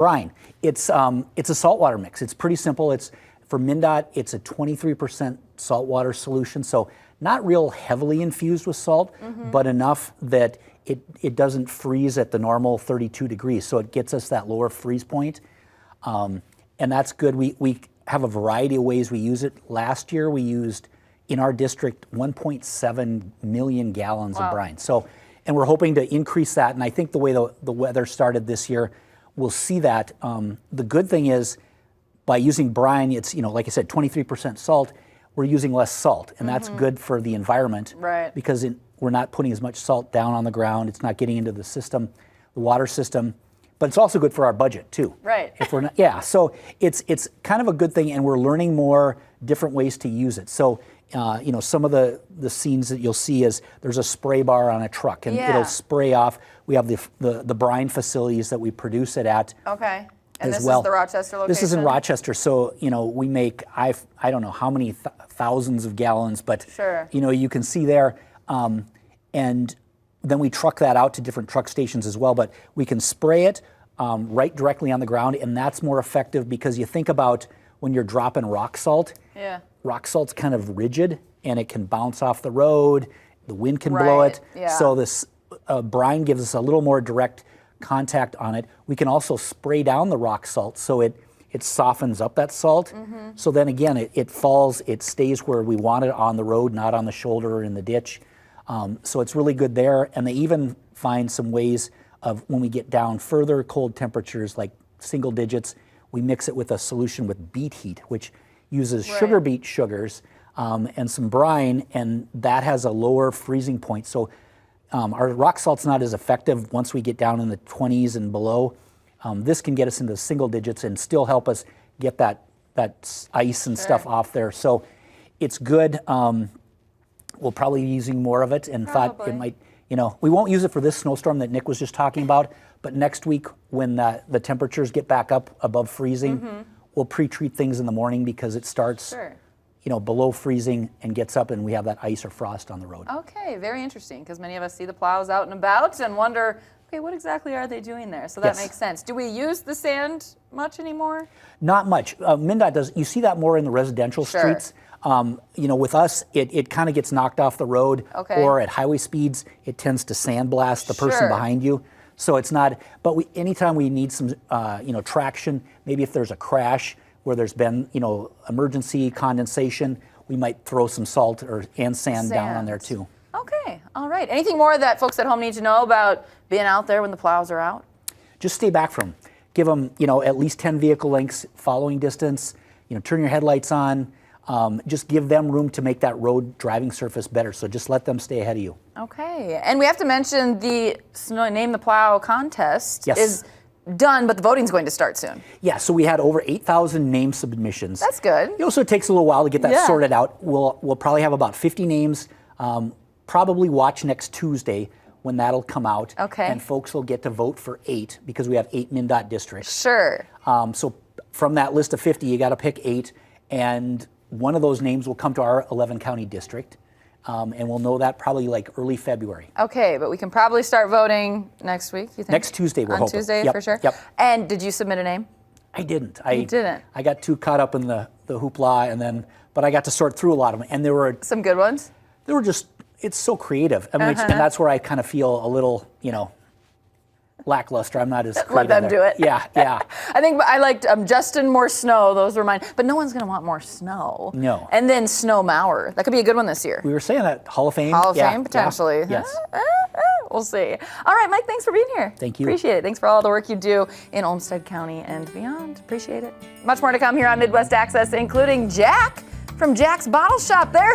Brine. It's a saltwater mix. It's pretty simple. It's for MnDOT. It's a 23% saltwater solution, so not real heavily infused with salt, but enough that it doesn't freeze at the normal 32 degrees. So it gets us that lower freeze point, and that's good. We have a variety of ways we use it. Last year we used in our district 1.7 million gallons of brine. So, and we're hoping to increase that. And I think the way the weather started this year, we'll see that. The good thing is, by using brine, it's, like I said, 23% salt, we're using less salt, and that's good for the environment, right? Because we're not putting as much salt down on the ground. It's not getting into the system, the water system, but it's also good for our budget too. Right. If we're not, yeah. So it's kind of a good thing, and we're learning more different ways to use it. So some of the scenes that you'll see is there's a spray bar on a truck, and it'll spray off. We have the brine facilities that we produce it at. Okay. And this well. is the Rochester location? This is in Rochester. So, we make, I don't know how many thousands of gallons, but, you can see there. And then we truck that out to different truck stations as well. But we can spray it right directly on the ground, and that's more effective because you think about when you're dropping rock salt. Yeah. Rock salt's kind of rigid, and it can bounce off the road. The wind can blow it. Yeah. So this brine gives us a little more direct contact on it. We can also spray down the rock salt so it softens up that salt. So then again, it falls, it stays where we want it on the road, not on the shoulder or in the ditch. So it's really good there. And they even find some ways of when we get down further cold temperatures, like single digits, we mix it with a solution with beet heat, which uses sugar beet sugars and some brine, and that has a lower freezing point. So our rock salt's not as effective once we get down in the 20s and below. This can get us into single digits and still help us get that ice and stuff off there. So it's good. We'll probably be using more of it, and thought it might, we won't use it for this snowstorm that Nick was just talking about, but next week when the temperatures get back up above freezing, we'll pre-treat things in the morning because it starts below freezing and gets up, and we have that ice or frost on the road. Okay, very interesting, because many of us see the plows out and about and wonder, okay, what exactly are they doing there? So that makes sense. Do we use the sand much anymore? Not much. MnDOT does. You see that more in the residential streets. With us, it kind of gets knocked off the road, or at highway speeds, it tends to sandblast the person behind you. So it's not, but anytime we need some, traction, maybe if there's a crash where there's been, emergency condensation, we might throw some salt and sand down on there too. Okay, all right. Anything more that folks at home need to know about being out there when the plows are out? Just stay back from them. Give them, at least 10 vehicle lengths, following distance, turn your headlights on. Just give them room to make that road driving surface better. So just let them stay ahead of you. Okay, and we have to mention the Name the Plow contest is done, but the voting's going to start soon. Yeah, so we had over 8,000 name submissions. That's good. So it takes a little while to get that sorted out. We'll probably have about 50 names. Probably watch next Tuesday when that'll come out. Okay. And folks will get to vote for 8 because we have 8 MnDOT districts. Sure. So from that list of 50, you got to pick 8, and one of those names will come to our 11 county district, and we'll know that probably like early February. Okay, but we can probably start voting next week, you think? Next Tuesday, we're hoping. On Tuesday, for sure? Yep. And did you submit a name? I didn't. You didn't? I got too caught up in the hoopla, but I got to sort through a lot of them, and there were some good ones? They were just, it's so creative. I mean, and that's where I kind of feel a little, lackluster. I'm not as creative. Let them do it. Yeah. I think I liked Justin More Snow. Those were mine. But no one's going to want more snow. No. And then Snow Mauer. That could be a good one this year. We were saying that. Hall of Fame. Hall of Fame, potentially. Yeah. Yes. We'll see. All right, Mike, thanks for being here. Thank you. Appreciate it. Thanks for all the work you do in Olmsted County and beyond. Appreciate it. Much more to come here on Midwest Access, including Jack from Jack's Bottle Shop. There